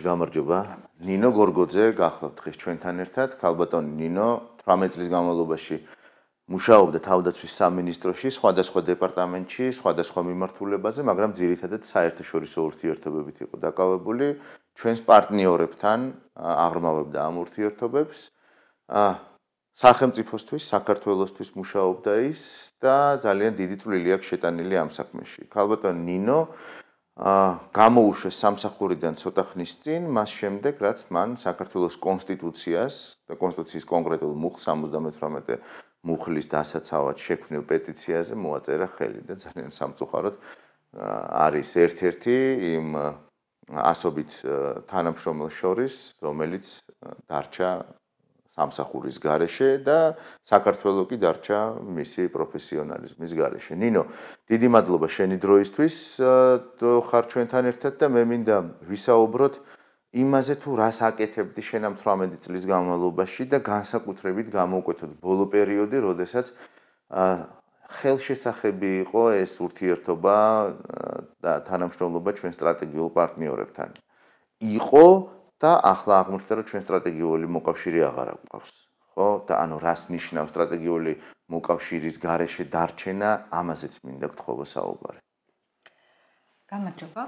გამარჯობა. ნინო გორგოძე გახლავთ დღეს ჩვენთან ერთად. ქალბატონი ნინო 18 წლის განმავლობაში მუშაობდა თავდაცვის სამინისტროში, სხვადასხვა დეპარტამენტში, სხვადასხვა მიმართულებაზე, მაგრამ ძირითადად საერთაშორისო ურთიერთობებით იყო დაკავებული. ჩვენს პარტნიორებთან აღრმავებდა ამ ურთიერთობებს. სახელმწიფოსთვის, საქართველოსთვის მუშაობდა ის და ძალიან დიდი წვლილი აქვს შეტანილი ამ საქმეში. ქალბატონი ნინო გამოუშვეს სამსახურიდან ცოტა ხნის წინ, მას შემდეგ, რაც მან საქართველოს კონსტიტუციას და კონსტიტუციის კონკრეტულ მუხლს 78 მუხლის დასაცავად შექმნილ პეტიციაზე მოაწერა ხელი და ძალიან სამწუხაროდ არის ერთ-ერთი იმ ასობით თანამშრომელს შორის, რომელიც დარჩა სამსახურის გარეშე და საქართველოს კი დარჩა მისი პროფესიონალიზმის გარეშე. ნინო, დიდი მადლობა შენი დროისთვის, ხარ ჩვენთან ერთად და მე მინდა ვისაუბროთ იმაზე თუ რას აკეთებდი შენ ამ 18 წლის განმავლობაში და განსაკუთრებით გამოვკვეთოთ ბოლო პერიოდი, როდესაც ხელშესახები იყო ეს ურთიერთობა და თანამშრომლობა ჩვენ სტრატეგიულ პარტნიორებთან. იყო და ახლა აღმოჩნდა, რომ ჩვენ სტრატეგიული მოკავშირე აღარ გვყავს. ხო? და ანუ რას ნიშნავს სტრატეგიული მოკავშირის გარეშე დარჩენა, ამაზეც მინდა გთხოვო საუბარი. გამარჯობა.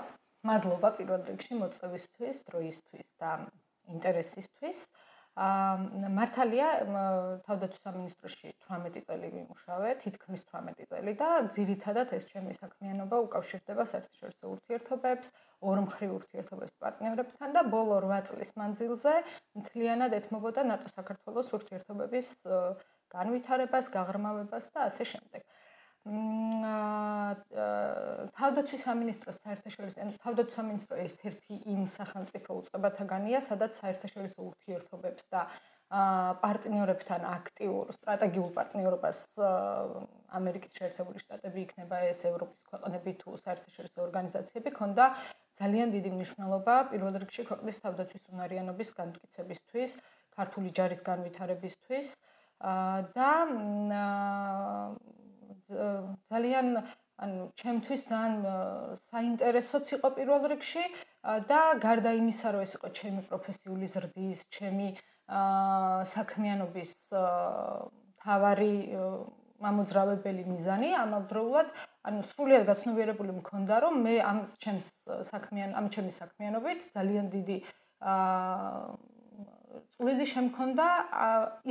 მადლობა პირველ რიგში მოწვევისთვის, დროისთვის და ინტერესისთვის. მართალია თავდაცვის სამინისტროში 18 წელი ვიმუშავე, თითქმის 18 წელი და ძირითადად ეს ჩემი საქმიანობა უკავშირდება საერთაშორისო ურთიერთობებს, ორმხრივ ურთიერთობებს პარტნიორებთან და ბოლო 8 წლის მანძილზე მთლიანად ეთმობოდა ნატო-საქართველოს ურთიერთობების განვითარებას, გაღრმავებას და ასე შემდეგ. თავდაცვის სამინისტროს თავდაცვის სამინისტრო ერთ-ერთი იმ სახელმწიფო უწყებათაგანია, სადაც საერთაშორისო ურთიერთობებს და პარტნიორებთან აქტიურ სტრატეგიულ პარტნიორობას ამერიკის შეერთებული შტატები იქნება ეს ევროპის ქვეყნები თუ საერთაშორისო ორგანიზაციები ქონდა ძალიან დიდი მნიშვნელობა პირველ რიგში ქვეყნის თავდაცვის უნარიანობის განმტკიცებისთვის, ქართული ჯარის განვითარებისთვის და ძალიან ჩემთვის ძალიან საინტერესოც იყო პირველ რიგში და გარდა იმისა, რომ ეს იყო ჩემი პროფესიული ზრდის, ჩემი საქმიანობის მთავარი მამოძრავებელი მიზანი, ამავდროულად, სრულიად გაცნობიერებული მქონდა, რომ მე ამ ჩემი საქმიანობით ძალიან დიდი წვლილი შემქონდა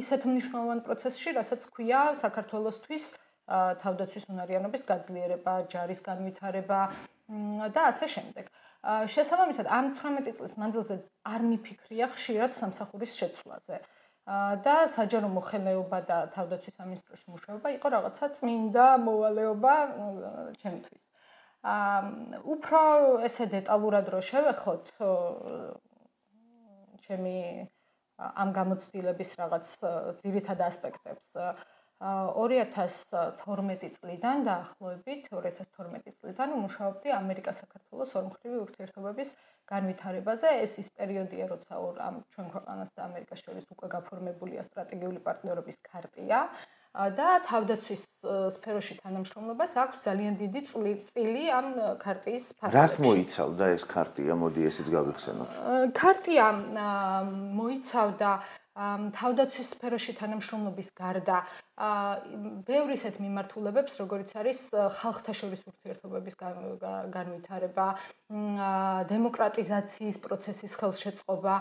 ისეთ მნიშვნელოვან პროცესში, რასაც ქვია საქართველოსთვის თავდაცვის უნარიანობის გაძლიერება, ჯარის განვითარება და ასე შემდეგ. შესაბამისად, ამ 18 წლის მანძილზე არ მიფიქრია ხშირად სამსახურის შეცვლაზე. და საჯარო მოხელეობა და თავდაცვის სამინისტროში მუშაობა იყო რაღაცა წმინდა მოვალეობა ჩემთვის. უფრო ესე დეტალურად რო შევეხოთ ჩემი ამ გამოცდილების რაღაც ძირითად ასპექტებს 2012 წლიდან დაახლოებით 2012 წლიდან მუშაობდი ამერიკა-საქართველოს ორმხრივი ურთიერთობების განვითარებაზე. ეს ის პერიოდია, როცა ჩვენ ქვეყანას და ამერიკას შორის უკვე გაფორმებულია სტრატეგიული პარტნიორობის ქარტია და თავდაცვის სფეროში თანამშრომლობას აქვს ძალიან დიდი წილი ამ ქარტიის ფარგლებში. რას მოიცავდა ეს ქარტია? მოდი ესეც გავიხსენოთ. ქარტია მოიცავდა თავდაცვის სფეროში თანამშრომლობის გარდა ბევრ ისეთ მიმართულებებს, როგორიც არის ხალხთა შორის ურთიერთობების განვითარება, დემოკრატიზაციის პროცესის ხელშეწყობა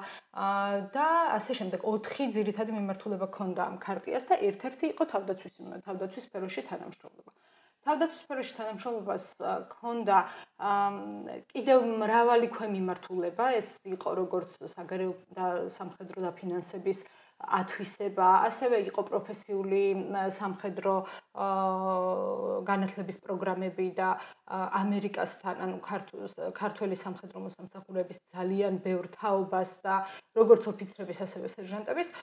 და ასე შემდეგ. 4 ძირითადი მიმართულება ჰქონდა ამ ქარტიას და ერთ-ერთი იყო თავდაცვის სფეროში თანამშრომლობა. თავდაცვის სფეროში თანამშრომლობას ჰქონდა კიდევ მრავალი ქვემიმართულება, ეს იყო როგორც საგარეო და სამხედრო დაფინანსების ათვისება, ასევე იყო პროფესიული სამხედრო განათლების პროგრამები და ამერიკასთან, ანუ ქართველი სამხედრო მოსამსახურების ძალიან ბევრ თაობას და როგორც ოფიცრების, ასევე სერჟანტების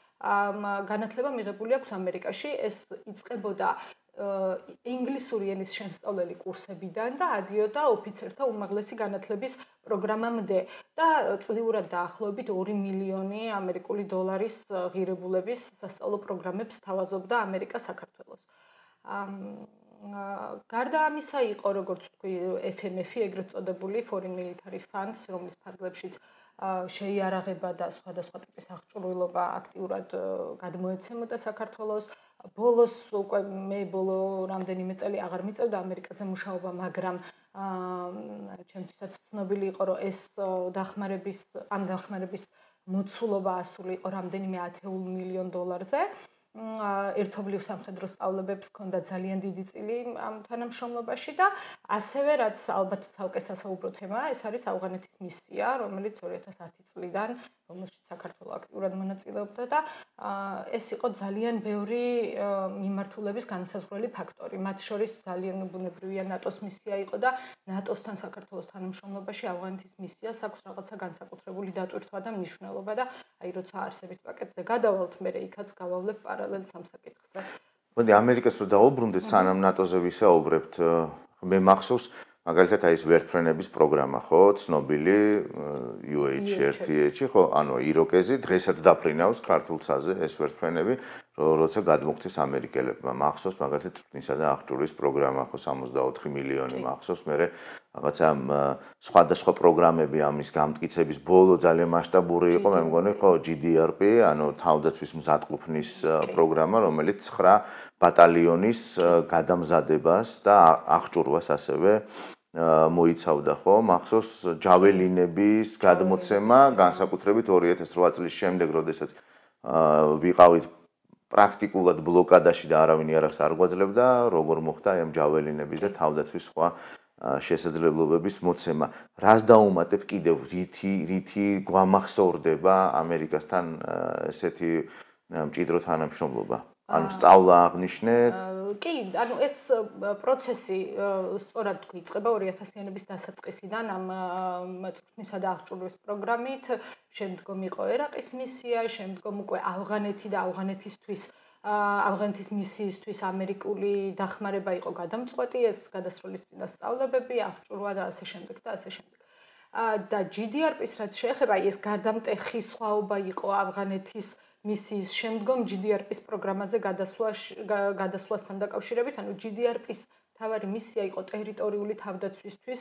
განათლება მიღებული აქვს ამერიკაში. ეს იწყებოდა ინგლისური ენის შემსწავლელი კურსებიდან და ადიოდა ოფიცერთა უმაღლესი განათლების პროგრამამდე და წლიურად დაახლოებით 2 მილიონი ამერიკული დოლარის ღირებულების სასწავლო პროგრამებს თავაზობდა ამერიკა საქართველოს. გარდა ამისა იყო, როგორც თქვი, FMF-ი, ეგრეთ წოდებული Foreign Military Funds, რომლის ფარგლებშიც შეიარაღება და სხვადასხვა ტიპის აღჭურვილობა აქტიურად გადმოეცემოდა საქართველოს. ბოლოს უკვე მე ბოლო რამდენიმე წელი აღარ მიწევდა ამერიკაზე მუშაობა, მაგრამ ჩემთვისაც ცნობილი იყო, რომ ეს დახმარების მოცულობა ასული იყო რამდენიმე $10 მილიონ. ერთობლივ სამხედრო სწავლებებს ჰქონდა ძალიან დიდი წილი ამ თანამშრომლობაში და ასევე რაც ალბათ ცალკე სასაუბრო თემაა, ეს არის ავღანეთის მისია, რომელიც 2010 წლიდან რომელშიც საქართველო აქტიურად მონაწილეობდა და ეს იყო ძალიან ბევრი მიმართულების განსაზღვრელი ფაქტორი. მათ შორის ძალიან ბუნებრივია ნატოს მისია იყო და ნატოსთან საქართველოს თანამშრომლობაში ავღანეთის მისიას აქვს რაღაცა განსაკუთრებული დატვირთვა და მნიშვნელობა და აი როცა არსებით პაკეტზე გადავალთ, მე იქაც გავავლებ პარალელს ამ საკითხზე. მოდი ამერიკას რო დავუბრუნდეთ, სანამ ნატოზე ვისაუბრებთ, მე მახსოვს მაგალითად აი ეს ვერტმფრენების პროგრამა, ხო, ცნობილი UH-1-ში, ხო, ანუ იროკეზი დღესაც დაფრინავს ქართულცაზე ეს ვერტმფრენები, როცა გადმოგცეს ამერიკელებმა. მახსოვს მაგალითად წვრთნისა და აღჭურვის პროგრამა, ხო, 64 მილიონი მახსოვს, მე რაღაცა სხვადასხვა პროგრამები ამის გამტკიცების ბოლო ძალიან მასშტაბური იყო, მე მგონი, ხო, GDRP, ანუ თავდაცვის მზადყოფნის პროგრამა, რომელიც 9 ბატალიონის გადამზადებას და აღჭურვას ასევე მოიცავდა, ხო? მახსოვს ჯაველინების გადმოცემა, განსაკუთრებით 2008 წლის შემდეგ, როდესაც ვიყავით პრაქტიკულად ბლოკადაში და არავინ იარაღს არ გვაძლევდა, როგორ მოხდა ამ ჯაველინების და თავდაცვის სხვა შესაძლებლობების მოცემა. რას დაუმატებ კიდევ რითი გვამახსოვრდება ამერიკასთან ესეთი მჭიდრო თანამშრომლობა? ანუ სწავლა აღნიშნე. კი, ანუ ეს პროცესი სწორად გვიწყება 2000-იანების დასაწყისიდან ამ წვრთნისა და აღჭურვის პროგრამით, შემდგომ იყო ერაყის მისია, შემდგომ უკვე ავღანეთი და ავღანეთის მისიისთვის ამერიკული დახმარება იყო გადამწყვეტი, ეს გადასროლის წინა სწავლებები, აღჭურვა და ასე შემდეგ და ასე შემდეგ. და GDRP-ს რაც შეეხება, ეს გარდამტეხი სხვაობა იყო ავღანეთის მისიის შემდგომ GDRP-ს პროგრამაზე გადასვლასთან დაკავშირებით, ანუ GDRP-ს თავარი მისია იყო ტერიტორიული თავდაცვისთვის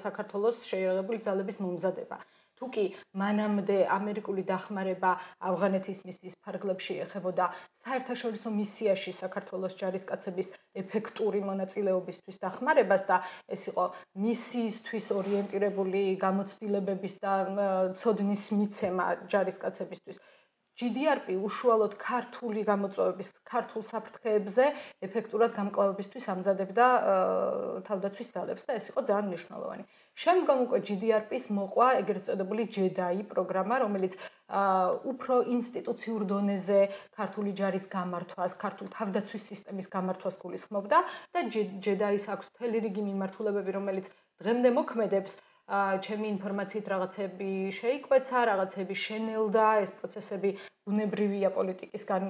საქართველოს შეიარაღებული ძალების მომზადება. თუკი მანამდე ამერიკული დახმარება ავღანეთის მისიის ფარგლებში ეხებოდა საერთაშორისო მისიაში საქართველოს ჯარისკაცების ეფექტური მონაწილეობისთვის დახმარებას და ეს იყო მისიისთვის ორიენტირებული გამოცდილებების და ცოდნის მიცემა ჯარისკაცებისთვის. GDRP უშუალოდ ქართული გამოწვევების, ქართულ საფრთხეებზე ეფექტურად გამკლავებისთვის ამზადებდა თავდაცვის ძალებს და ეს იყო ძალიან მნიშვნელოვანი. შემდგომ უკვე GDRP-ს მოყვა ეგრეთ წოდებული JEDI პროგრამა, რომელიც უფრო ინსტიტუციურ დონეზე ქართული ჯარის გამართვას, ქართულ თავდაცვის სისტემის გამართვას გულისხმობდა და JEDI-ს აქვს მთელი რიგი მიმართულებები, რომელიც დღემდე მოქმედებს. ჩემი ინფორმაციით რაღაცები შეიკვეცა, რაღაცები შენელდა, ეს პროცესები ბუნებრივია პოლიტიკისგან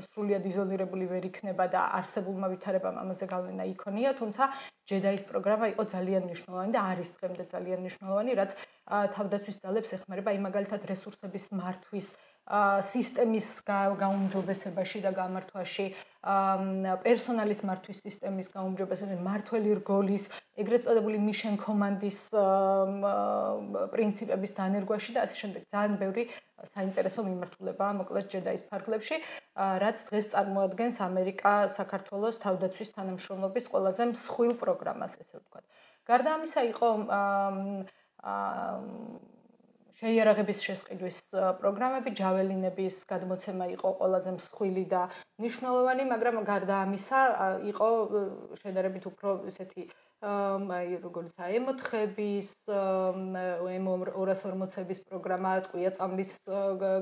სრულიად იზოლირებული ვერ იქნება და არსებულმა ვითარებამ ამაზე გავლენა იქონია, თუმცა JEDI-ს პროგრამა იყო ძალიან მნიშვნელოვანი და არის დღემდე ძალიან მნიშვნელოვანი, რაც თავდაცვის ძალებს ეხმარება იმ მაგალითად რესურსების მართვის სისტემის გაუმჯობესებაში და გამართვაში, პერსონალის მართვის სისტემის გაუმჯობესებაში, მმართველი რგოლის, ეგრეთ წოდებული mission command-ის პრინციპების დანერგვაში და ასე შემდეგ. ძალიან ბევრი საინტერესო მიმართულებაა მოკლედ JEDI-ს ფარგლებში, რაც დღეს წარმოადგენს ამერიკა საქართველოს თავდაცვის თანამშრომლობის ყველაზე მსხვილ პროგრამას, ესე ვთქვათ. გარდა ამისა იყო შეიარაღების შესყიდვის პროგრამები, ჯაველინების გადმოცემა იყო ყველაზე მსხვილი და მნიშვნელოვანი, მაგრამ გარდა ამისა იყო შედარებით უფრო ესეთი როგორც M4-ების, M240-ების პროგრამა, ტყვია-წამლის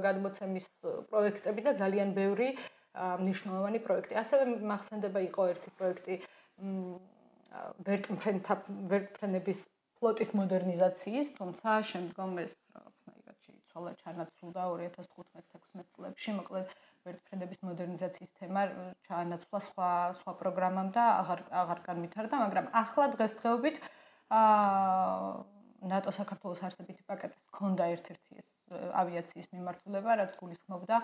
გადმოცემის პროექტები და ძალიან ბევრი მნიშვნელოვანი პროექტი. ასევე მახსენდება იყო ერთი პროექტი ვერტმფრენების ფლოტის მოდერნიზაციის, თუმცა შემდგომ ეს რაღაცნაირად შეიცვალა, ჩანაცვლდა 2015-16 წლებში, მოკლედ ვერტმფრენების მოდერნიზაციის თემა ჩაანაცვლა სხვა პროგრამამ და აღარ განვითარდა, მაგრამ ახლა დღესდღეობით ნატო საქართველოს არსებითი პაკეტის ჰქონდა ერთ-ერთი ეს ავიაციის მიმართულება, რაც გულისხმობდა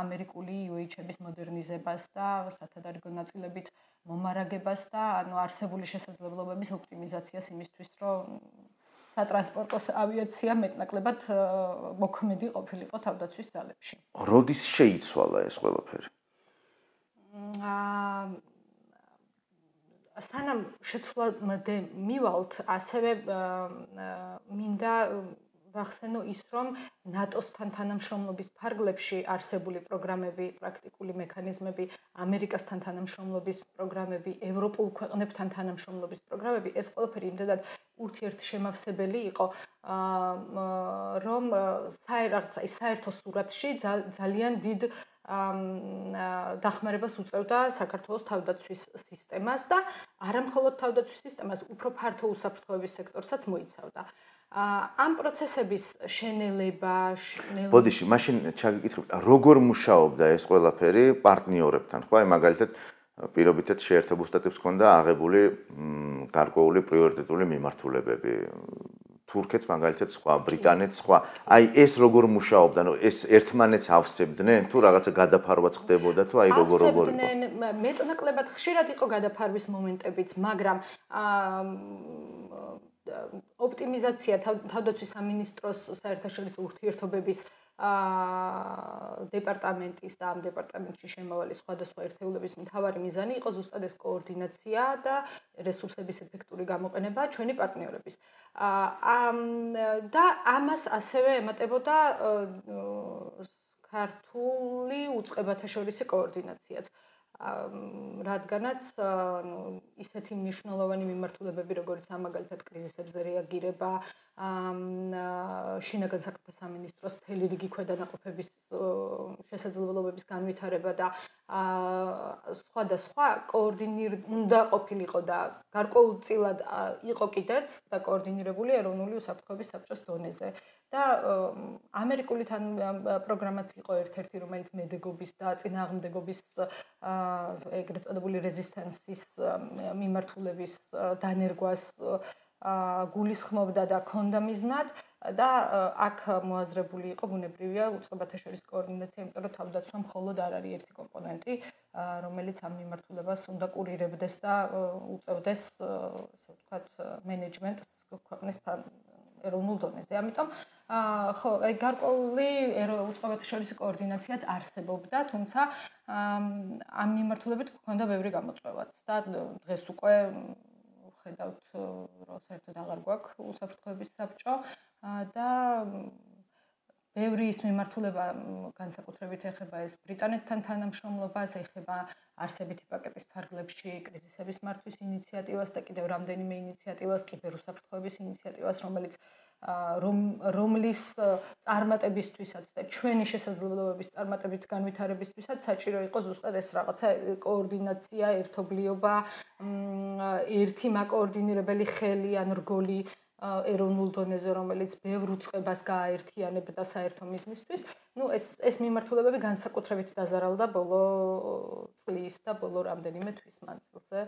ამერიკული UH-ების მოდერნიზებას და სათადარიგო ნაწილებით მომარაგებას და ანუ არსებული შესაძლებლობების ოპტიმიზაციას იმისთვის, რომ სატრანსპორტო ავიაცია მეტნაკლებად მოქმედი ყოფილიყო თავდაცვის ძალებში. როდის შეიცვალა ეს ყველაფერი? სანამ შეცვლამდე მივალთ, ასევე მინდა ვახსენო ის, რომ ნატოსთან თანამშრომლობის ფარგლებში არსებული პროგრამები, პრაქტიკული მექანიზმები, ამერიკასთან თანამშრომლობის პროგრამები, ევროპულ ქვეყნებთან თანამშრომლობის პროგრამები, ეს ყველაფერი იმდენად ურთიერთშემავსებელი იყო, რომ საერთო სურათში ძალიან დიდ დახმარებას უწევდა საქართველოს თავდაცვის სისტემას და არა მხოლოდ თავდაცვის სისტემას, უფრო ფართო უსაფრთხოების სექტორსაც მოიცავდა. ამ პროცესების შენელება, ბოდიში, მაშინ ჩაგიკითხებ, როგორ მუშაობდა ეს ყველაფერი პარტნიორებთან, ხო? აი მაგალითად, პირობითად შეერთებულ შტატებს ჰქონდა აღებული გარკვეული პრიორიტეტული მიმართულებები. თურქეთს მაგალითად სხვა, ბრიტანეთს სხვა. აი ეს როგორ მუშაობდა? ნუ ეს ერთმანეთს ავსებდნენ თუ რაღაცა გადაფარვაც ხდებოდა თუ აი როგორ იყო? ავსებდნენ, მეტნაკლებად ხშირად იყო გადაფარვის მომენტებიც, მაგრამ ოპტიმიზაცია თავდაცვის სამინისტროს საერთაშორისო ურთიერთობების დეპარტამენტის და ამ დეპარტამენტში შემავალი სხვადასხვა ერთეულების მთავარი მიზანი იყო ზუსტად ეს კოორდინაცია და რესურსების ეფექტური გამოყენება ჩვენი პარტნიორების. და ამას ასევე ემატებოდა ქართული უწყებათა შორისი კოორდინაციაც. რადგანაც ისეთი მნიშვნელოვანი მიმართულებები, როგორც მაგალითად კრიზისებზე რეაგირება, შინაგან საქმეთა სამინისტროს მთელი რიგი ქვედანაყოფების შესაძლებლობების განვითარება და სხვადასხვა უნდა ყოფილიყო და გარკვეულწილად იყო კიდეც და კოორდინირებული ეროვნული უსაფრთხოების საბჭოს დონეზე. და ამერიკული პროგრამაც იყო ერთ-ერთი, რომელიც მედეგობის და წინააღმდეგობის ეგრეთ წოდებული რეზისტენსის მიმართულების დანერგვას გულისხმობდა და ჰქონდა მიზნად და აქ მოაზრებული იყო ბუნებრივია უწყებათა შორის კოორდინაცია, იმიტომ რომ თავდაცვა მხოლოდ არ არის ერთი კომპონენტი, რომელიც ამ მიმართულებას უნდა კურირებდეს და უწევდეს, ასე ვთქვათ, მენეჯმენტს ქვეყნის ეროვნულ დონეზე. ამიტომ ხო, აი გარკვეული უწყებათა შორის კოორდინაციაც არსებობდა, თუმცა ამ მიმართულებით ჰქონდა ბევრი გამოწვევაც და დღეს უკვე ხედავთ, რომ საერთოდ აღარ გვაქვს უსაფრთხოების საბჭო და ბევრი ის მიმართულება განსაკუთრებით ეხება ეს ბრიტანეთთან თანამშრომლობას, ეხება არსებითი პაკეტის ფარგლებში კრიზისების მართვის ინიციატივას და კიდევ რამდენიმე ინიციატივას, კიბერუსაფრთხოების ინიციატივას, რომლის წარმატებისთვისაც და ჩვენი შესაძლებლობების წარმატებით განვითარებისთვისაც საჭირო იყო ზუსტად ეს რაღაცა კოორდინაცია, ერთობლიობა, ერთი მაკოორდინირებელი ხელი ან რგოლი ეროვნულ დონეზე, რომელიც ბევრ უწყებას გააერთიანებდა საერთო მიზნისთვის. ნუ ეს მიმართულებები განსაკუთრებით დაზარალდა ბოლო წლის და ბოლო რამდენიმე თვის მანძილზე.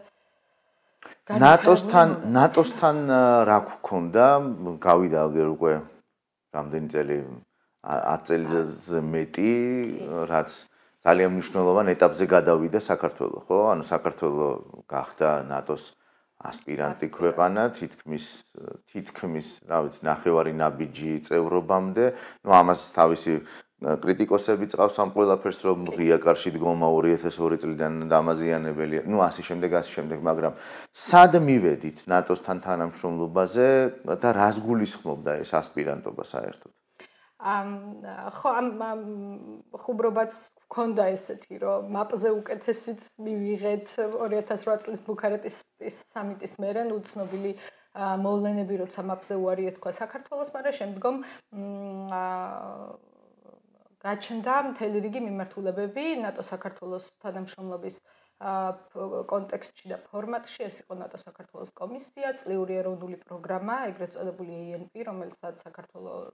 ნატოსთან რა გქონდა? გავიდა აგერ უკვე რამდენი წელი 10 წელიწადზე მეტი, რაც ძალიან მნიშვნელოვან ეტაპზე გადავიდა საქართველო, ხო? ანუ საქართველო გახდა ნატოს ასპირანტი ქვეყანა, თითქმის, რა ვიცი, ნახევარი ნაბიჯი წევრობამდე. ნუ ამას თავისი კრიტიკოსები წავს ამ ყველაფერს, რომ ღია კარში დგომა 2002 წლიდან დამაზიანებელია. ნუ ასე შემდეგ, მაგრამ სად მივედით ნატოსთან თანამშრომლობაზე და რას გულისხმობდა ეს ასპირანტობა საერთოდ? ხო, ხუბრობაც გქონდა ესეთი, რომ მაპზე უკეთესიც მივიღეთ 2008 წლის ბუქარესტის სამიტის მერე, ნუ ცნობილი მოვლენები, როცა მაპზე უარი ეთქვა საქართველოს, მაგრამ შემდგომ გაჩნდა მთელი რიგი მიმართულებები ნატო-საქართველოს თანამშრომლობის კონტექსტში და ფორმატში. ეს იყო ნატო-საქართველოს კომისია, წლიური ეროვნული პროგრამა, ეგრეთ წოდებული ANP, რომელსაც საქართველოს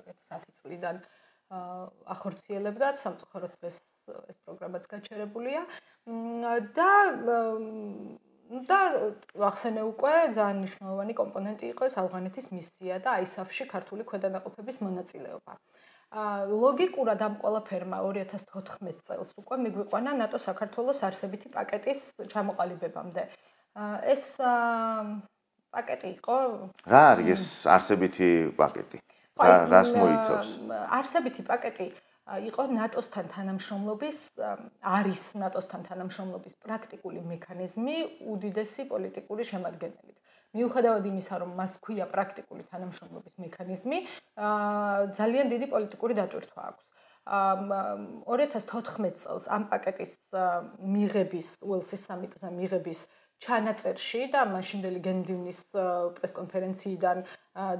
2010 წლიდან ახორციელებდა, სამწუხაროდ დღეს ეს პროგრამაც გაჩერებულია და ახსენე უკვე ძალიან მნიშვნელოვანი კომპონენტი იყო ეს ავღანეთის მისია და ISAF-ში ქართული ქვედანაყოფების მონაწილეობა. ლოგიკურად ამ ყველაფერმა 2014 წელს უკვე მიგვიყვანა ნატო-საქართველოს არსებითი პაკეტის ჩამოყალიბებამდე. ეს პაკეტი იყო. რა არის ეს არსებითი პაკეტი? რას მოიცავს? არსებითი პაკეტი იყო ნატოსთან თანამშრომლობის, არის ნატოსთან თანამშრომლობის პრაქტიკული მექანიზმი უდიდესი პოლიტიკური შემადგენელით. მიუხედავად იმისა, რომ მას ჰქვია პრაქტიკული თანამშრომლობის მექანიზმი, ძალიან დიდი პოლიტიკური დატვირთვა აქვს. 2014 წელს ამ პაკეტის მიღების, უელსის სამიტზე მიღების ჩანაწერში და მაშინდელი გენდივნის პრესკონფერენციიდან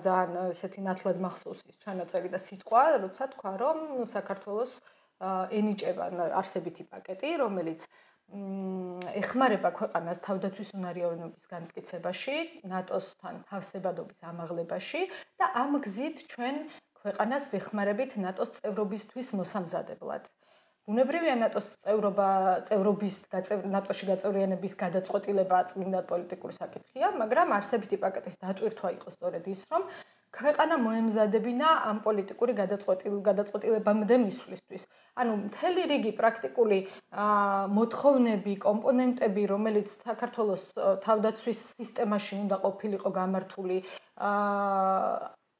ძალიან ესეთი ნათლად მახსოვს ის ჩანაწერი და სიტყვა, როცა თქვა, რომ საქართველოს ენიჭება არსებითი პაკეტი, რომელიც ეხმარება ქვეყანას თავდაცვის უნარიანობის განმტკიცებაში, ნატოსთან თავსებადობის ამაღლებაში და ამ გზით ჩვენ ქვეყანას ვეხმარებით ნატოს წევრობისთვის მოსამზადებლად. ბუნებრივია ნატოს ნატოში გაწევრიანების გადაწყვეტილება წმინდა პოლიტიკური საკითხია, მაგრამ არსებითი პაკეტის დატვირთვა იყო სწორედ ის, რომ ქვეყანა მოემზადებინა ამ პოლიტიკური გადაწყვეტილებამდე მისვლისთვის. ანუ მთელი რიგი პრაქტიკული მოთხოვნები, კომპონენტები, რომელიც საქართველოს თავდაცვის სისტემაში უნდა ყოფილიყო გამართული,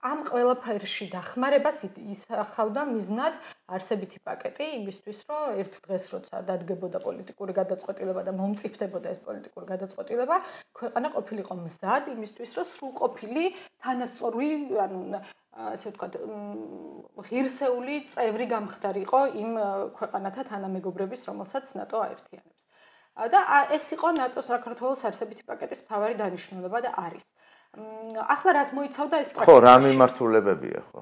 ამ ყველაფერში დახმარებას ისახავდა მიზნად არსებითი პაკეტი იმისთვის, რომ ერთ დღეს როცა დადგებოდა პოლიტიკური გადაწყვეტილება და მომწიფდებოდა ეს პოლიტიკური გადაწყვეტილება, ქვეყანა ყოფილიყო მზად იმისთვის, რომ სრულყოფილი, თანასწორი, ანუ ასე ვთქვათ, ღირსეული წევრი გამხდარიყო იმ ქვეყანათა თანამეგობრების, რომელსაც ნატო აერთიანებს. და ეს იყო ნატოს საქართველოს არსებითი პაკეტის მთავარი დანიშნულება და არის. ახლა რას მოიცავდა ეს პაკეტი? ხო, რა მიმართულებებია ხო?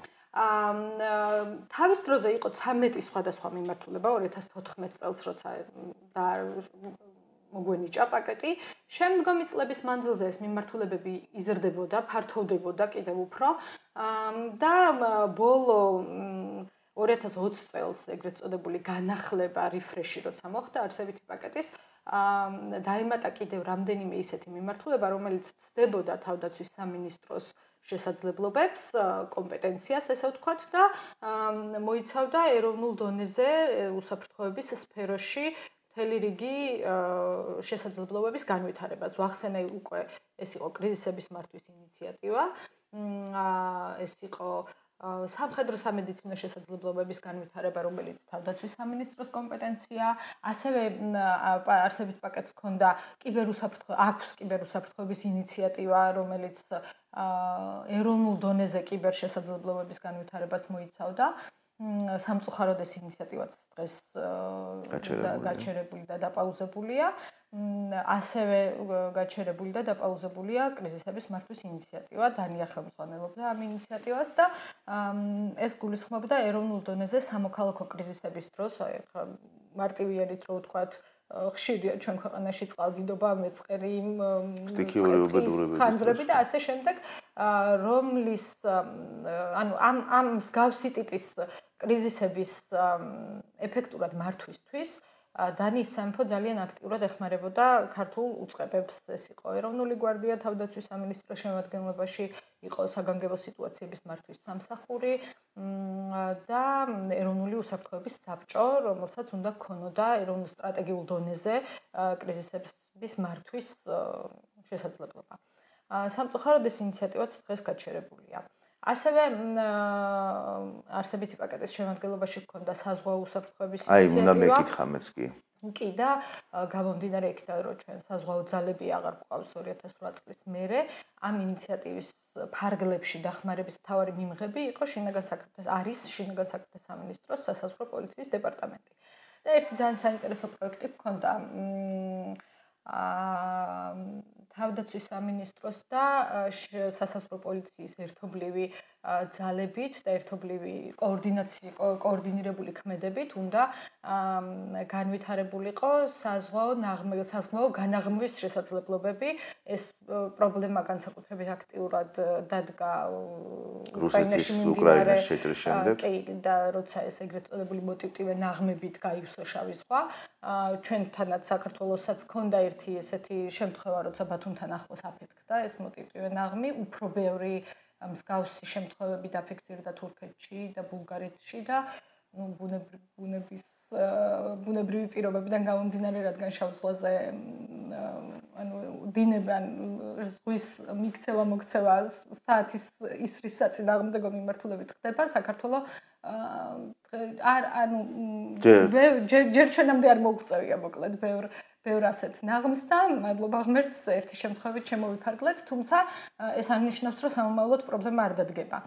თავის დროზე იყო 13 სხვადასხვა მიმართულება 2014 წელს, როცა მოგვენიჭა პაკეტი. შემდგომი წლების მანძილზე ეს მიმართულებები იზრდებოდა, ფართოვდებოდა კიდევ უფრო და ბოლო 2020 წელს ეგრეთ წოდებული განახლება, რიფრეში როცა მოხდა არსებითი პაკეტის, დაემატა კიდევ რამდენიმე ისეთი მიმართულება, რომელიც ცდებოდა თავდაცვის სამინისტროს შესაძლებლობებს, კომპეტენციას, ესე ვთქვათ და მოიცავდა ეროვნულ დონეზე უსაფრთხოების სფეროში მთელი რიგი შესაძლებლობების განვითარებას. ვახსენე უკვე ეს იყო კრიზისების მართვის ინიციატივა, ეს იყო სამხედრო სამედიცინო შესაძლებლობების განვითარება, რომელიც თავდაცვის სამინისტროს კომპეტენცია, ასევე არსებითი პაკეტს ჰქონდა აქვს კიბერუსაფრთხოების ინიციატივა, რომელიც ეროვნულ დონეზე კიბერ შესაძლებლობების განვითარებას მოიცავდა. სამწუხაროდ ეს ინიციატივაც დღეს გაჩერებული და დაპაუზებულია. ასევე გაჩერებული და დაპაუზებულია კრიზისების მართვის ინიციატივა. დანია ხელმძღვანელობდა ამ ინიციატივას და ეს გულისხმობდა ეროვნულ დონეზე სამოქალაქო კრიზისების დროს, მარტივიერით რო ვთქვათ, ხშირია ჩვენ ქვეყანაში წყალდიდობა, მეწყერი, ხანძრები და ასე შემდეგ, რომლის ანუ ამ მსგავსი ტიპის კრიზისების ეფექტურად მართვისთვის დანიის სამეფო ძალიან აქტიურად ეხმარებოდა ქართულ უწყებებს. ეს იყო ეროვნული გვარდია თავდაცვის სამინისტროს შემადგენლობაში, იყო საგანგებო სიტუაციების მართვის სამსახური და ეროვნული უსაფრთხოების საბჭო, რომელსაც უნდა ჰქონოდა ეროვნულ სტრატეგიულ დონეზე კრიზისების მართვის შესაძლებლობა. სამწუხაროდ ეს ინიციატივაც დღეს გაჩერებულია. ასევე არსებითი პაკეტის შემადგენლობაში ჰქონდა საზღვაო უსაფრთხოების ინიციატივა. უნდა მეკითხა მეც კი. კი და გამომდინარე იქიდან, რომ ჩვენ საზღვაო ძალები აღარ გვყავს 2008 წლის მერე, ამ ინიციატივის ფარგლებში დახმარების მთავარი მიმღები იყო შინაგან საქმეთა სამინისტროს სასაზღვრო პოლიციის დეპარტამენტი. და ერთი ძალიან საინტერესო პროექტი ჰქონდა თავდაცვის სამინისტროს და სასაზღვრო პოლიციის ერთობლივი ძალებით და ერთობლივი კოორდინირებული ქმედებით უნდა განვითარებულიყო საზღვაო განაღმვის შესაძლებლობები. ეს პრობლემა განსაკუთრებით აქტიურად დადგა რუსეთის უკრაინის შეჭრის შემდეგ. კი, და როცა ეს ეგრეთ წოდებული მოტივტივე ნაღმებით გაივსო შავი ზღვა, ჩვენთანაც საქართველოსაც ჰქონდა ერთი ესეთი შემთხვევა, როცა ბათუმთან ახლოს აფეთქდა ეს მოტივტივე ნაღმი, უფრო ბევრი მსგავსი შემთხვევები დაფიქსირდა თურქეთში და ბულგარეთში და ბუნებრივი პირობებიდან გამომდინარე, რადგან შავ ზღვაზე დინებან ზღვის მიქცევა-მოქცევა საათის ისრის საწინააღმდეგო მიმართულებით ხდება, საქართველოს ჯერ ჩვენამდე არ მოუღწევია მოკლედ ბევრ ასეთ ნაღმს და მადლობა ღმერთს ერთი შემთხვევით შემოვიფარგლეთ, თუმცა ეს არ ნიშნავს, რომ სამომავლოდ პრობლემა არ დადგება.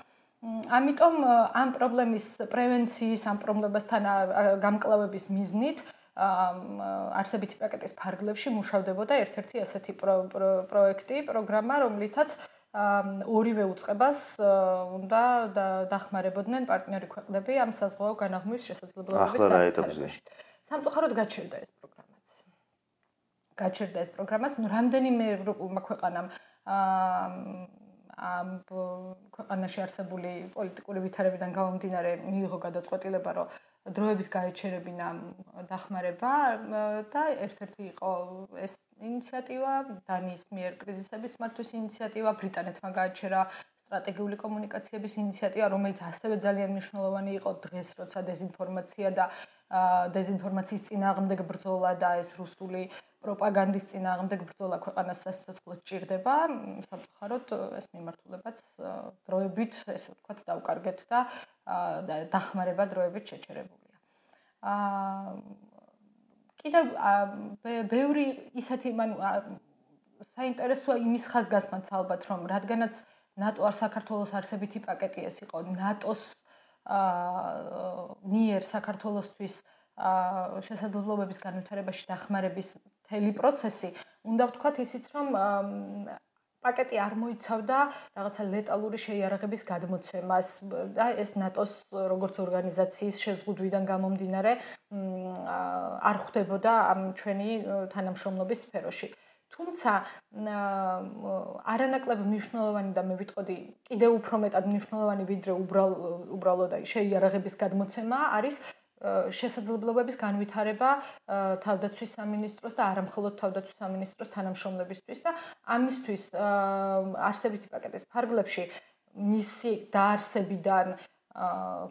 ამიტომ ამ პრობლემის პრევენციის, ამ პრობლემასთან გამკლავების მიზნით არსებითი პაკეტის ფარგლებში მუშავდებოდა ერთ-ერთი ასეთი პროგრამა, რომლითაც ორივე უწყებას უნდა დახმარებოდნენ პარტნიორი ქვეყნები ამ საზღვაო განაღმვის შესაძლებლობების განვითარებაში. სამწუხაროდ გაჩერდა ეს პროგრამაც. რამდენიმე ევროპულმა ქვეყანამ ამ ქვეყანაში არსებული პოლიტიკური ვითარებიდან გამომდინარე მიიღო გადაწყვეტილება, რომ დროებით გაეჩერებინა დახმარება და ერთ-ერთი იყო ეს ინიციატივა, დანიის მიერ კრიზისების მართვის ინიციატივა, ბრიტანეთმა გააჩერა სტრატეგიული კომუნიკაციების ინიციატივა, რომელიც ასევე ძალიან მნიშვნელოვანი იყო დღეს, როცა დეзинფორმაცია და დეзинფორმაციის წინააღმდეგ ბრძოლა და ეს რუსული პროპაგანდის წინააღმდეგ ბრძოლა ქვეყანას სასიცოცხლოდ ჭირდება, სამწუხაროდ ეს მიმართულებაც დროებით, ესე ვთქვათ, დავკარგეთ და დახმარება დროებით შეჩერებულია. კიდევ ბევრი ისეთი, საინტერესოა იმის ხაზგასმაც ალბათ, რომ რადგანაც ნატო არ საქართველოს არსებითი პაკეტი ეს იყო ნატოს მიერ საქართველოსთვის შესაძლებლობების განვითარებაში დახმარების მთელი პროცესი, უნდა ვთქვათ ისიც, რომ პაკეტი არ მოიცავდა რაღაცა ლეტალური შეიარაღების გადმოცემას და ეს ნატოს როგორც ორგანიზაციის შეზღუდვიდან გამომდინარე არ ხვდებოდა ამ ჩვენი თანამშრომლობის სფეროში. თუმცა არანაკლებ მნიშვნელოვანი და მე ვიტყოდი კიდევ უფრო მეტად მნიშვნელოვანი ვიდრე უბრალოდ შეიარაღების გადმოცემა არის შესაძლებლობების განვითარება თავდაცვის სამინისტროს და არამხოლოდ თავდაცვის სამინისტროს თანამშრომლებისთვის და ამისთვის არსებითი პაკეტის ფარგლებში მისი დაარსებიდან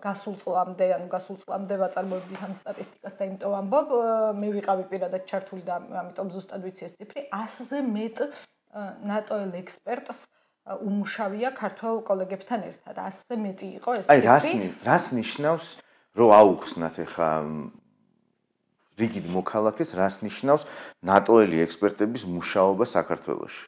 გასულ წლამდე ვაწარმოებდით ამ სტატისტიკას და იმიტომ ამბობ, მე ვიყავი პირადად ჩართული და ამიტომ ზუსტად ვიცი ეს ციფრი, 100-ზე მეტ ნატოელ ექსპერტს უმუშავია ქართველ კოლეგებთან ერთად. 100-ზე მეტი იყო ეს ციფრი. აი, რას ნიშნავს რომ აუხსნათ ახლა რიგით მოქალაქეს, რას ნიშნავს ნატოელი ექსპერტების მუშაობა საქართველოში?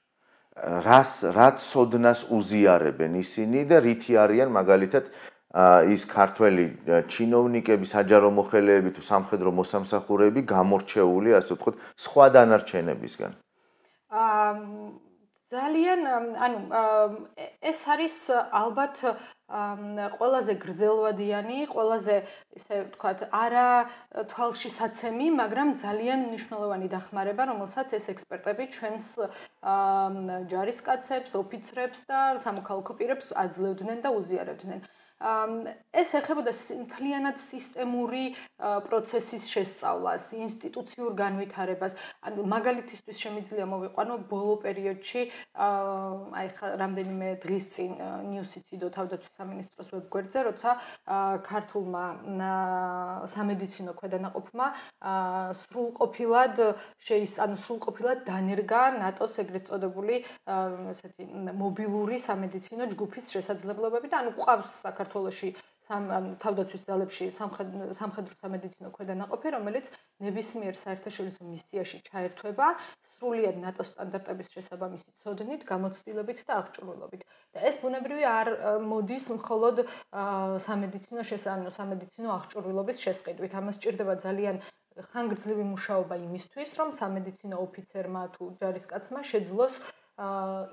რა ცოდნას უზიარებენ ისინი და რითი არიან მაგალითად ის ქართველი ჩინოვნიკები, საჯარო მოხელეები თუ სამხედრო მოსამსახურეები გამორჩეული, ასე ვთქვათ, სხვა დანარჩენებისგან? ძალიან, ეს არის ალბათ ყველაზე გრძელვადიანი, ყველაზე, ისე ვთქვათ, არა თვალშისაცემი, მაგრამ ძალიან მნიშვნელოვანი დახმარება, რომელსაც ეს ექსპერტები ჩვენს ჯარისკაცებს, ოფიცრებს და სამოქალაქო პირებს აძლევდნენ და უზიარებდნენ. ეს ეხებოდა მთლიანად სისტემური პროცესის შესწავლას, ინსტიტუციურ განვითარებას. მაგალითისთვის შემიძლია მოვიყვანო ბოლო პერიოდში, აი ხა რამდენიმე დღის წინ ნიუსიც იდო თავდაცვის სამინისტროს ვებგვერდზე, როცა ქართულმა სამედიცინო ქვედანაყოფმა სრულყოფილად დანერგა ნატოს ეგრეთ წოდებული ესეთი მობილური სამედიცინო ჯგუფის შესაძლებლობები და ყავს საქართველოში თავდაცვის ძალებში სამხედრო სამედიცინო ქვედანაყოფი, რომელიც ნებისმიერ საერთაშორისო მისიაში ჩაერთვება სრულიად ნატოს სტანდარტების შესაბამისი ცოდნით, გამოცდილებით და აღჭურვილობით. და ეს ბუნებრივი არ მოდის მხოლოდ სამედიცინო აღჭურვილობის შესყიდვით. ამას სჭირდება ძალიან ხანგრძლივი მუშაობა იმისთვის, რომ სამედიცინო ოფიცერმა თუ ჯარისკაცმა შეძლოს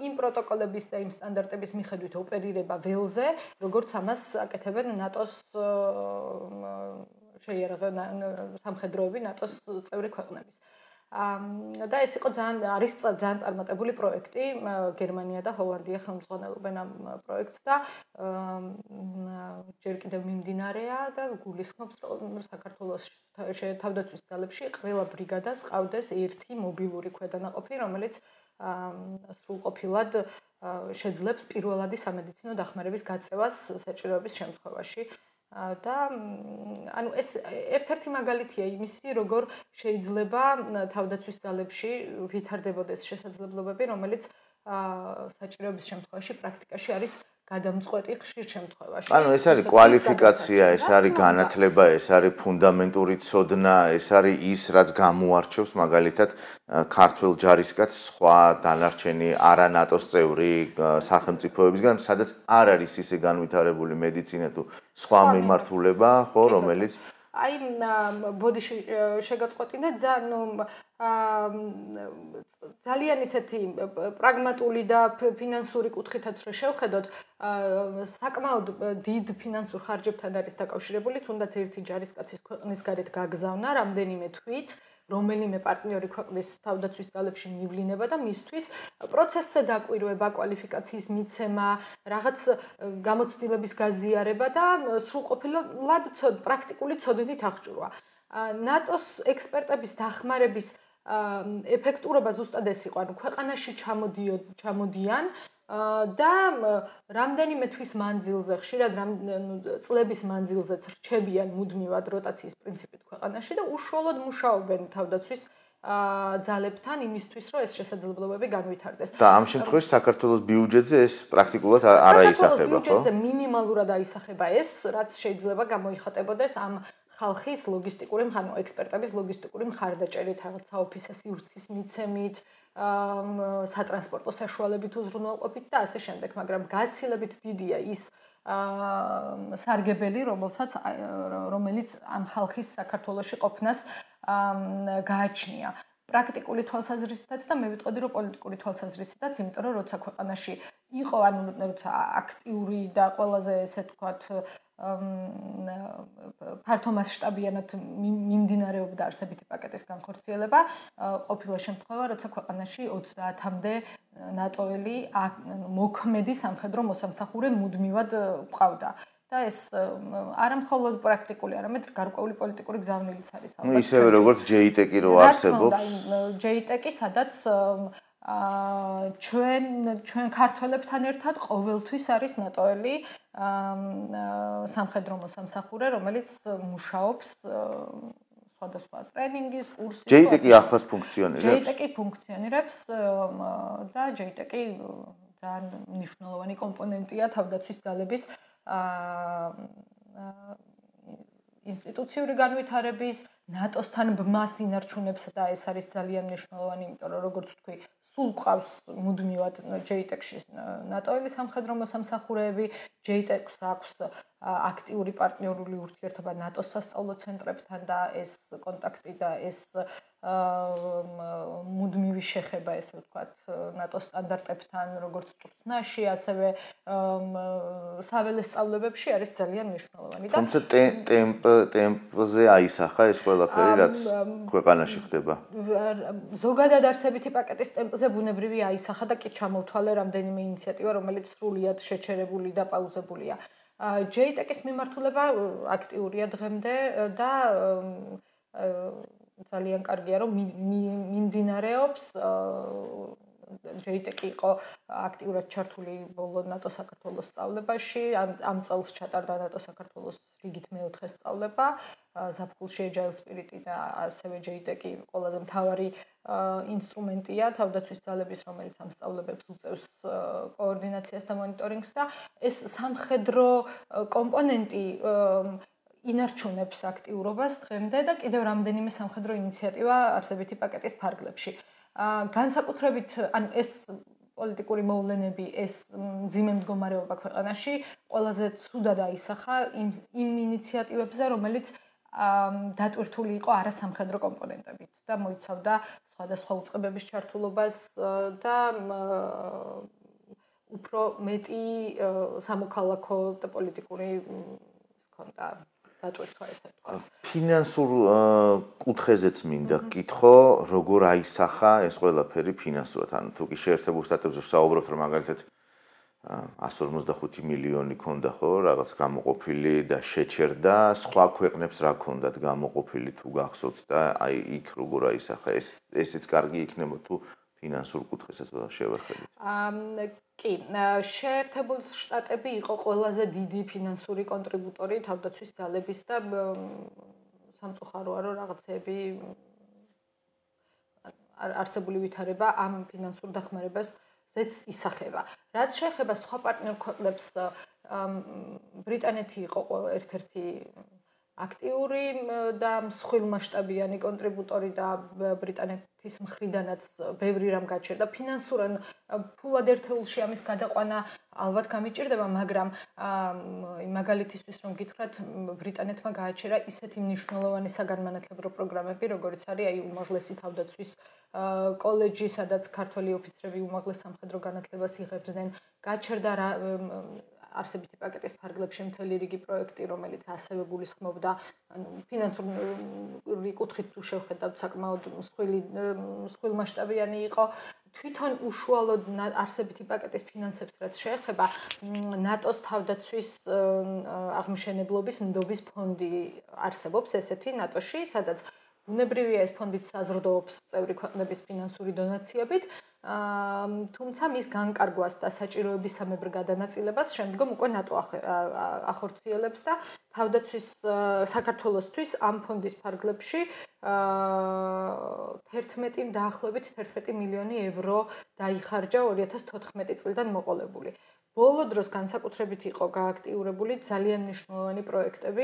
იმ პროტოკოლების და იმ სტანდარტების მიხედვით ოპერირება ველზე, როგორც ამას აკეთებენ ნატოს სამხედროები, ნატოს წევრი ქვეყნების. და ეს იყო არის ძალიან წარმატებული პროექტი, გერმანია და ჰოლანდია ხელმძღვანელობენ ამ პროექტს და ჯერ კიდევ მიმდინარეა და გულისხმობს, რომ საქართველოს თავდაცვის ძალებში ყველა ბრიგადას ყავდეს ერთი მობილური ქვედანაყოფი, რომელიც სრულყოფილად შეძლებს პირველადი სამედიცინო დახმარების გაწევას საჭიროების შემთხვევაში. და ანუ ეს ერთ-ერთი მაგალითია იმისი, როგორ შეიძლება თავდაცვის ძალებში ვითარდებოდეს შესაძლებლობები, რომელიც საჭიროების შემთხვევაში პრაქტიკაში არის გადამწყვეტი ხშირ შემთხვევაში. ანუ ეს არის კვალიფიკაცია, ეს არის განათლება, ეს არის ფუნდამენტური ცოდნა, ეს არის ის, რაც გამოარჩევს მაგალითად ქართველ ჯარისკაცს სხვა დანარჩენი არა ნატოს წევრი სახელმწიფოებისგან, სადაც არ არის ისე განვითარებული მედიცინა თუ სხვა მიმართულება, ხო, რომელიც აი ბოდი შეგაწყვეტინე ძალიან ისეთი პრაგმატული და ფინანსური კუთხითაც რო შევხედოთ, საკმაოდ დიდ ფინანსურ ხარჯებთან არის დაკავშირებული, თუნდაც ერთი ჯარისკაცის ქვეყნის გარეთ გაგზავნა რამდენიმე თვით, რომელიმე პარტნიორი ქვეყნის თავდაცვის ძალებში მივლინება და მისთვის პროცესზე დაკვირვება, კვალიფიკაციის მიცემა, რაღაც გამოცდილების გაზიარება და სრულყოფილად პრაქტიკული ცოდნით აღჭურვა. ნატოს ექსპერტების დახმარების ეფექტურობა ზუსტად ეს იყო, ანუ ქვეყანაში ჩამოდიან და რამდენიმე თვის მანძილზე, ხშირად წლების მანძილზეც რჩებიან მუდმივად როტაციის პრინციპით ქვეყანაში და უშუალოდ მუშაობენ თავდაცვის ძალებთან იმისთვის, რომ ეს შესაძლებლობები განვითარდეს. და ამ შემთხვევაში საქართველოს ბიუჯეტზე ეს პრაქტიკულად არ აისახება, ხო? ბიუჯეტზე მინიმალურად აისახება ეს, რაც შეიძლება გამოიხატებოდეს ამ ხალხის ლოგისტიკური, ანუ ექსპერტების ლოგისტიკური მხარდაჭერით, რაღაც საოფისე სივრცის მიცემით, სატრანსპორტო საშუალებით უზრუნველყოფით და ასე შემდეგ, მაგრამ გაცილებით დიდია ის სარგებელი, რომელიც ამ ხალხის საქართველოში ყოფნას გააჩნია. პრაქტიკული თვალსაზრისითაც და მე ვიტყოდი, რომ პოლიტიკური თვალსაზრისითაც, იმიტომ რომ როცა ქვეყანაში იყო, ანუ როცა აქტიური და ყველაზე ესე ვთქვათ ფართომასშტაბიანად მიმდინარეობდა არსებითი პაკეტის განხორციელება, ყოფილა შემთხვევა, როცა ქვეყანაში 30-მდე ნატოელი მოქმედი სამხედრო მოსამსახურე მუდმივად ყავდა. და ეს არა მხოლოდ პრაქტიკული, არამედ გარკვეული პოლიტიკური გზავნილიც არის. ისევე როგორც JTEC-ი რო არსებობს. JTEC-ი, სადაც ჩვენ ქართველებთან ერთად ყოველთვის არის ნატოელი სამხედრო მოსამსახურე, რომელიც მუშაობს სხვადასხვა ტრენინგის, კურსის. JTEC-ი ახლაც ფუნქციონირებს. JTEC-ი ფუნქციონირებს და JTEC-ი ძალიან მნიშვნელოვანი კომპონენტია თავდაცვის ძალების ინსტიტუციური განვითარების, ნატოსთან ბმას ინარჩუნებს და ეს არის ძალიან მნიშვნელოვანი, იმიტომ რომ როგორც ვთქვი, სულ ყავს მუდმივად JTEC-ში ნატოელი სამხედრო მოსამსახურეები, JTEC-ს აქვს აქტიური პარტნიორული ურთიერთობა ნატოს სასწავლო ცენტრებთან და ეს კონტაქტი და ეს მუდმივი შეხება, ესე ვთქვათ, ნატოს სტანდარტებთან, როგორც წვრთნაში, ასევე საველე სწავლებებში არის ძალიან მნიშვნელოვანი და თუმცა ტემპზე აისახა ეს ყველაფერი, რაც ქვეყანაში ხდება. ზოგადად არსებითი პაკეტის ტემპზე ბუნებრივი აისახა და კი ჩამოვთვალე რამდენიმე ინიციატივა, რომელიც სრულიად შეჩერებული და პაუზებულია. JTEC-ის მიმართულება აქტიურია დღემდე და ძალიან კარგია, რომ მიმდინარეობს. JTEC-ი იყო აქტიურად ჩართული ბოლო ნატო საქართველოს სწავლებაში, ამ წელს ჩატარდა ნატო საქართველოს რიგით მეოთხე სწავლება, ზაფხულში Agile Spirit და ასევე JTEC-ი ყველაზე მთავარი ინსტრუმენტია თავდაცვის ძალების, რომელიც ამ სწავლებებს უწევს კოორდინაციას და მონიტორინგს და ეს სამხედრო კომპონენტი ინარჩუნებს აქტიურობას დღემდე და კიდევ რამდენიმე სამხედრო ინიციატივა არსებითი პაკეტის ფარგლებში. განსაკუთრებით ან ეს პოლიტიკური მოვლენები, ეს მძიმე მდგომარეობა ქვეყანაში ყველაზე ცუდად აისახა იმ ინიციატივებზე, რომელიც დატვირთული იყო არასამხედრო კომპონენტებით და მოიცავდა სხვადასხვა უწყებების ჩართულობას და უფრო მეტი სამოქალაქო და პოლიტიკური ჰქონდა დატვირთვა, ესე ვთქვათ. ფინანსურ კუთხეზეც მინდა გკითხო, როგორ აისახა ეს ყველაფერი ფინანსურად. ანუ თუ კი შეერთებულ შტატებზე ვსაუბრობთ, რომ მაგალითად 155 მილიონი ქონდა, ხო, რაღაც გამოყოფილი და შეჩერდა, სხვა ქვეყნებს რა ქონდათ გამოყოფილი თუ გახსოვთ და აი იქ როგორ აისახა ესეც კარგი იქნება თუ ფინანსურ კუთხესაც შევეხებით. კი, შეერთებული შტატები იყო ყველაზე დიდი ფინანსური კონტრიბუტორი თავდაცვის ძალების და სამწუხაროა რომ რაღაცები არსებული ვითარება ამ ფინანსურ დახმარებაზეც ისახება. რაც შეეხება სხვა პარტნიორ ქვეყნებს, ბრიტანეთი იყო ერთ-ერთი აქტიური და მსხვილმასშტაბიანი კონტრიბუტორი და ბრიტანეთის მხრიდანაც ბევრი რამ გაჩერდა. ფინანსურად ფულად ერთეულში ამის გადაყვანა ალბათ გამიჭირდება, მაგრამ მაგალითისთვის რომ გითხრათ, ბრიტანეთმა გააჩერა ისეთი მნიშვნელოვანი საგანმანათლებლო პროგრამები, როგორიც არის უმაღლესი თავდაცვის კოლეჯი, სადაც ქართველი ოფიცრები უმაღლეს სამხედრო განათლებას იღებდნენ. გაჩერდა არსებითი პაკეტის ფარგლებში მთელი რიგი პროექტი, რომელიც ასევე გულისხმობდა ფინანსური კუთხით თუ შევხედავთ, საკმაოდ მსხვილმასშტაბიანი იყო. თვითონ უშუალოდ არსებითი პაკეტის ფინანსებს რაც შეეხება, ნატოს თავდაცვის აღმშენებლობის ნდობის ფონდი არსებობს ესეთი ნატოში, სადაც ბუნებრივია ეს ფონდიც საზრდოობს წევრი ქვეყნების ფინანსური დონაციებით, თუმცა მის განკარგვას და საჭიროებისამებრ გადანაწილებას შემდგომ უკვე ნატო ახორციელებს და თავდაცვის საქართველოსთვის ამ ფონდის ფარგლებში დაახლოებით 11 მილიონი ევრო დაიხარჯა 2014 წლიდან მოყოლებული. ბოლო დროს განსაკუთრებით იყო გააქტიურებული ძალიან მნიშვნელოვანი პროექტები,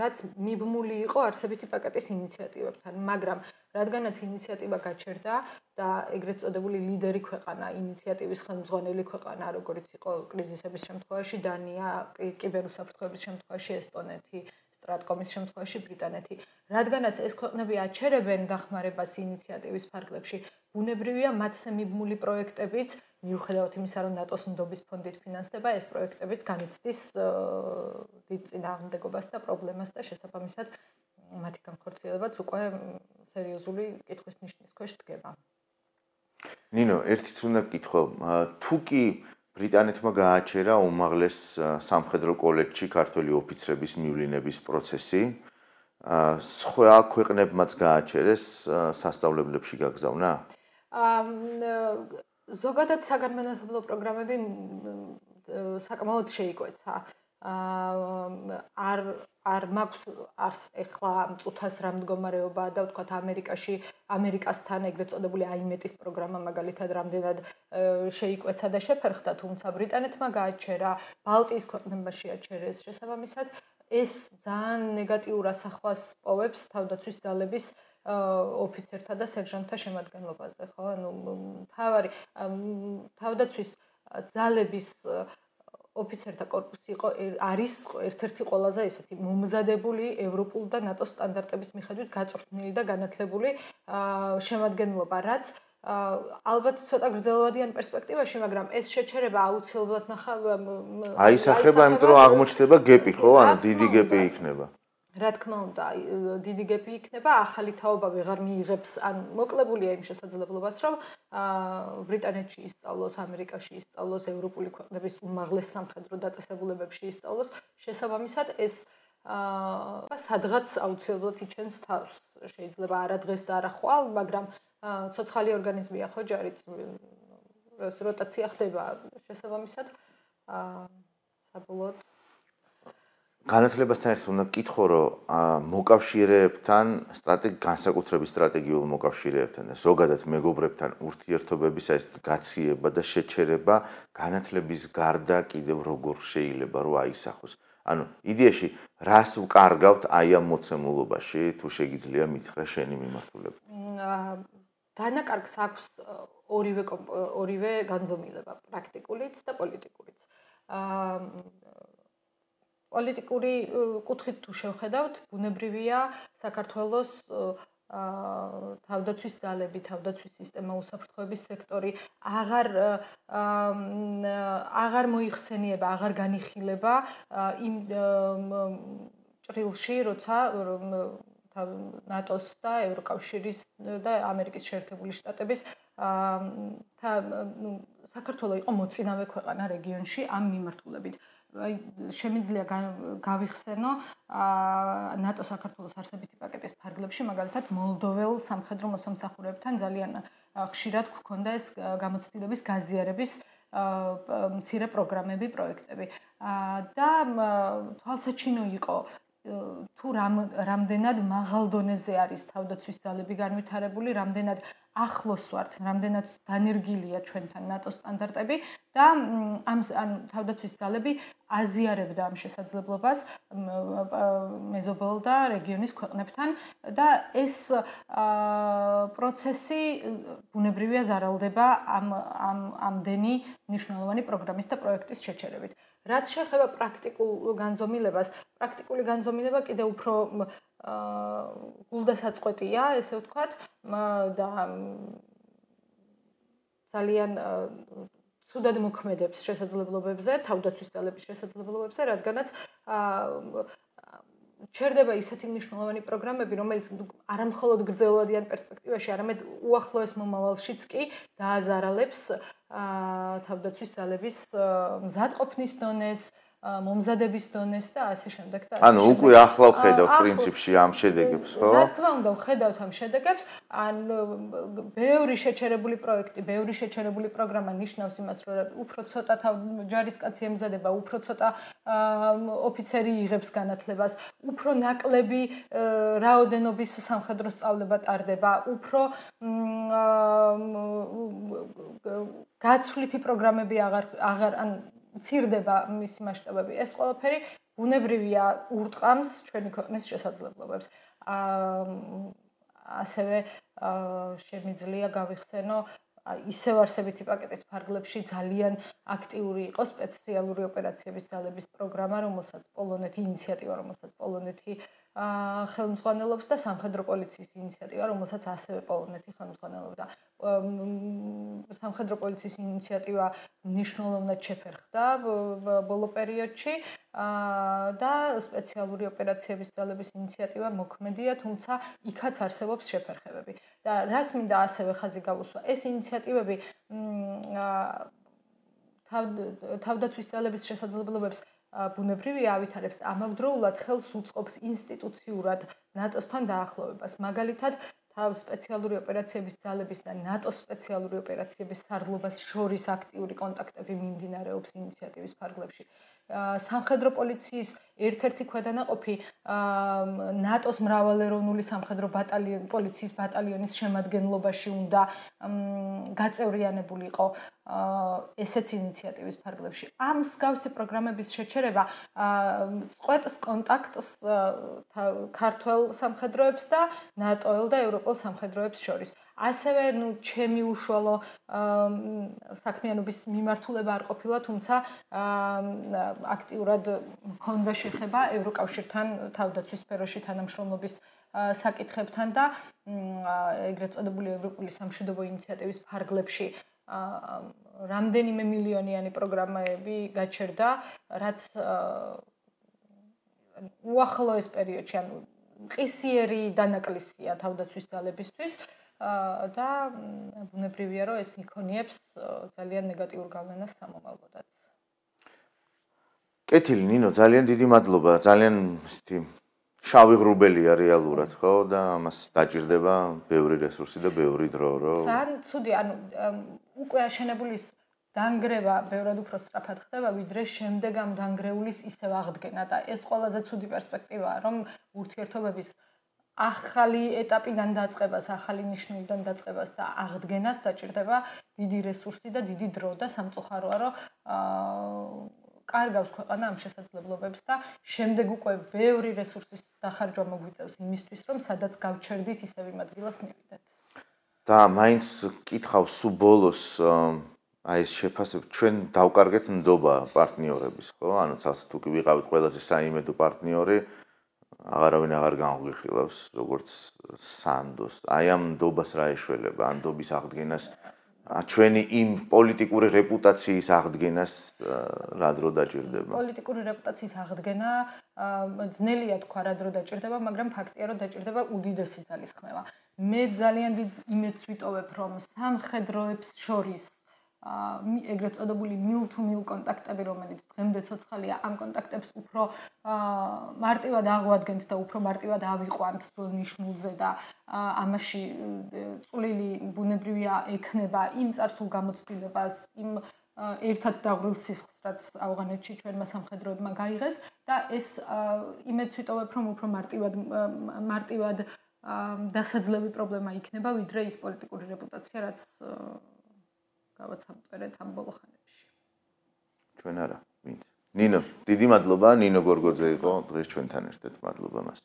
რაც მიბმული იყო არსებითი პაკეტის ინიციატივებთან, მაგრამ რადგანაც ინიციატივა გაჩერდა და ეგრეთ წოდებული ლიდერი ქვეყანა, ინიციატივის ხელმძღვანელი ქვეყანა, როგორც იყო კრიზისების შემთხვევაში დანია, კიბერუსაფრთხოების შემთხვევაში ესტონეთი, სტრატკომის შემთხვევაში ბრიტანეთი. რადგანაც ეს ქვეყნები აჩერებენ დახმარებას ინიციატივის ფარგლებში, ბუნებრივია მათზე მიბმული პროექტებიც, მიუხედავად იმისა, რომ ნატოს ნდობის ფონდით ფინანსდება, ეს პროექტებიც განიცდის დიდ წინააღმდეგობას და პრობლემას და შესაბამისად მათი განხორციელებაც უკვე სერიოზული კითხვის ნიშნის ქვეშ დგება. ნინო, ერთიც უნდა გკითხო, თუ კი ბრიტანეთმა გააჩერა უმაღლეს სამხედრო კოლეჯში ქართველი ოფიცრების მივლინების პროცესი, სხვა ქვეყნებმაც გააჩერეს სასწავლებლებში გაგზავნა? ზოგადად საგანმანათლებლო პროგრამები საკმაოდ შეიკვეცა. არ მაქვს ეხლა მწუთას რა მდგომარეობაა და ვთქვათ ამერიკასთან ეგრეთ წოდებული აიმეტის პროგრამა მაგალითად რამდენად შეიკვეცა და შეფერხდა, თუმცა ბრიტანეთმა გააჩერა, ბალტიის ქვეყნებმა შეაჩერეს შესაბამისად, ეს ძალიან ნეგატიურ ასახვას პოვებს თავდაცვის ძალების ოფიცერთა და სერჟანტთა შემადგენლობაზე, ხო? მთავარი თავდაცვის ძალების ოფიცერთა კორპუსი არის ერთ-ერთი ყველაზე ესეთი მომზადებული ევროპულ და ნატოს სტანდარტების მიხედვით გაწვრთნილი და განათლებული შემადგენლობა, რაც ალბათ ცოტა გრძელვადიან პერსპექტივაში, მაგრამ ეს შეჩერება აუცილებლად აისახება, იმიტომ რომ აღმოჩნდება გეპი, ხო? ანუ დიდი გეპი იქნება. რა თქმა უნდა, დიდი გეპი იქნება, ახალი თაობა ვეღარ მიიღებს, ან მოკლებულია იმ შესაძლებლობას, რომ ბრიტანეთში ისწავლოს, ამერიკაში ისწავლოს, ევროპული ქვეყნების უმაღლეს სამხედრო დაწესებულებებში ისწავლოს, შესაბამისად ეს სადღაც აუცილებლად იჩენს თავს. შეიძლება არა დღეს და არა ხვალ, მაგრამ ცოცხალი ორგანიზმია ხო ჯარიც, როტაცია ხდება, შესაბამისად საბოლოოდ განათლებასთან ერთად უნდა გკითხო, რომ მოკავშირეებთან, განსაკუთრებით სტრატეგიულ მოკავშირეებთან და ზოგადად მეგობრებთან ურთიერთობების ეს გაციება და შეჩერება განათლების გარდა კიდევ როგორ შეიძლება რომ აისახოს. ანუ იდეაში რას ვკარგავთ აი ამ მოცემულობაში, თუ შეგიძლია მითხრა შენი მიმართულება. დანაკარგს აქვს ორივე განზომილება, პრაქტიკულიც და პოლიტიკურიც. პოლიტიკური კუთხით თუ შევხედავთ, ბუნებრივია საქართველოს თავდაცვის ძალები, თავდაცვის სისტემა, უსაფრთხოების სექტორი აღარ მოიხსენიება, აღარ განიხილება იმ ჭრილში, როცა ნატოს და ევროკავშირის და ამერიკის შეერთებული შტატების საქართველო იყო მოწინავე ქვეყანა რეგიონში ამ მიმართულებით. შემიძლია გავიხსენო ნატო საქართველოს არსებითი პაკეტის ფარგლებში, მაგალითად მოლდოველ სამხედრო მოსამსახურეებთან ძალიან ხშირად გქონდა ეს გამოცდილების გაზიარების მცირე პროგრამები, პროექტები. და თვალსაჩინო იყო თუ რამდენად მაღალ დონეზე არის თავდაცვის ძალები განვითარებული, რამდენად ახლოს ვართ, რამდენად დანერგილია ჩვენთან ნატოს სტანდარტები და ამ თავდაცვის ძალები აზიარებდა ამ შესაძლებლობას მეზობელ და რეგიონის ქვეყნებთან და ეს პროცესი ბუნებრივია ზარალდება ამდენი მნიშვნელოვანი პროგრამის და პროექტის შეჩერებით. რაც შეეხება პრაქტიკულ განზომილებას, პრაქტიკული განზომილება კიდევ უფრო გულდასაწყვეტია, ესე ვთქვათ, და ძალიან ცუდად მოქმედებს შესაძლებლობებზე, თავდაცვის ძალების შესაძლებლობებზე, რადგანაც ჩერდება ისეთი მნიშვნელოვანი პროგრამები, რომელიც არამხოლოდ გრძელვადიან პერსპექტივაში, არამედ უახლოეს მომავალშიც კი დააზარალებს თავდაცვის ძალების მზადყოფნის დონეს, მომზადების დონეს და ასე შემდეგ და ანუ უკვე ახლა ვხედავთ პრინციპში ამ შედეგებს, ხო? რა თქმა უნდა, ვხედავთ ამ შედეგებს, ბევრი შეჩერებული პროექტი, ბევრი შეჩერებული პროგრამა ნიშნავს იმას, რომ უფრო ცოტა ჯარისკაცი ემზადება, უფრო ცოტა ოფიცერი იღებს განათლებას, უფრო ნაკლები რაოდენობის სამხედრო სწავლება ტარდება, უფრო გაცვლითი პროგრამები აღარ მცირდება მისი მასშტაბები. ეს ყველაფერი ბუნებრივია ურტყამს ჩვენი ქვეყნის შესაძლებლობებს. ასევე შემიძლია გავიხსენო ისევ არსებითი პაკეტის ფარგლებში ძალიან აქტიური იყო სპეციალური ოპერაციების ძალების პროგრამა, რომელსაც პოლონეთი ინიციატივა, რომელსაც პოლონეთი ხელმძღვანელობს და სამხედრო პოლიციის ინიციატივა, რომელსაც ასევე პოლონეთი ხელმძღვანელობდა. სამხედრო პოლიციის ინიციატივა მნიშვნელოვნად შეფერხდა ბოლო პერიოდში და სპეციალური ოპერაციების ძალების ინიციატივა მოქმედია, თუმცა იქაც არსებობს შეფერხებები. და რას მინდა ასევე ხაზი გავუსვა, ეს ინიციატივები თავდაცვის ძალების შესაძლებლობებს ბუნებრივია ავითარებს, ამავდროულად ხელს უწყობს ინსტიტუციურად ნატოსთან დაახლოვებას. მაგალითად, სპეციალური ოპერაციების ძალების და ნატოს სპეციალური ოპერაციების სარდლობას შორის აქტიური კონტაქტები მიმდინარეობს ინიციატივის ფარგლებში. სამხედრო პოლიციის ერთ-ერთი ქვედანაყოფი ნატოს მრავალეროვნული სამხედრო პოლიციის ბატალიონის შემადგენლობაში უნდა გაწევრიანებულიყო ესეც ინიციატივის ფარგლებში. ამ მსგავსი პროგრამების შეჩერება წყვეტს კონტაქტს ქართველ სამხედროებს და ნატოელ და ევროპელ სამხედროებს შორის. ასევე, ჩემი უშუალო საქმიანობის მიმართულება არ ყოფილა, თუმცა აქტიურად მქონდა შეხება ევროკავშირთან თავდაცვის სფეროში თანამშრომლობის საკითხებთან და ეგრეთ წოდებული ევროპული სამშვიდობო ინიციატივის ფარგლებში რამდენიმე მილიონიანი პროგრამები გაჩერდა, რაც უახლოეს პერიოდში, ანუ მყისიერი დანაკლისია თავდაცვის ძალებისთვის და ბუნებრივია, რომ ეს იქონიებს ძალიან ნეგატიურ გავლენას სამომავლოდაც. კეთილი ნინო, ძალიან დიდი მადლობა, ძალიან ისეთი შავი ღრუბელია რეალურად, ხო? და ამას დაჭირდება ბევრი რესურსი და ბევრი დრო, რომ ძალიან ცუდი, ანუ უკვე აშენებული დანგრევა ბევრად უფრო სწრაფად ხდება, ვიდრე შემდეგ ამ დანგრეულის ისევ აღდგენა და ეს ყველაზე ცუდი პერსპექტივაა, რომ ურთიერთობების ახალი ეტაპიდან დაწყებას, ახალი ნიშნულიდან დაწყებას და აღდგენას დაჭირდება დიდი რესურსი და დიდი დრო და სამწუხაროა, რომ კარგავს ქვეყანა ამ შესაძლებლობებს და შემდეგ უკვე ბევრი რესურსის დახარჯვა მოგვიწევს იმისთვის, რომ სადაც გავჩერდით, ისევ იმ ადგილას მივიდეთ. და მაინც კითხავს სულ ბოლოს აი ეს შეფასება, ჩვენ დავკარგეთ ნდობა პარტნიორების, ხო? ანუ ცალსა თუ კი ვიყავით ყველაზე საიმედო პარტნიორი, აღარავინ აღარ განღვიხილავს, როგორც სანდოს. აი ამ ნდობას რა ეშველება, ამ ნდობის აღდგენას, ჩვენი იმ პოლიტიკური რეპუტაციის აღდგენას რა დრო დაჭირდება? პოლიტიკური რეპუტაციის აღდგენა ძნელია თქვა რა დრო დაჭირდება, მაგრამ ფაქტია, რომ დაჭირდება უდიდესი ძალისხმევა. მე ძალიან დიდ იმედს ვიტოვებ, რომ სამხედროებს შორის ეგრეთ წოდებული mil-to-mil კონტაქტები, რომელიც დღემდე ცოცხალია, ამ კონტაქტებს უფრო მარტივად აღვადგენთ და უფრო მარტივად ავიყვანთ სულ ნიშნულზე და ამაში წვლილი ბუნებრივია ექნება იმ წარსულ გამოცდილებას, იმ ერთად დაღვრილ სისხლს, რაც ავღანეთში ჩვენმა სამხედროებმა გაიღეს და ეს იმედს ვიტოვებ, რომ უფრო მარტივად დასაძლევი პრობლემა იქნება, ვიდრე ის პოლიტიკური რეპუტაცია, რაც გავაცამტვერეთ ამ ბოლო ხანებში. ჩვენ არა, ვინც. ნინო, დიდი მადლობა, ნინო გორგოძე იყო დღეს ჩვენთან ერთად. მადლობა მას.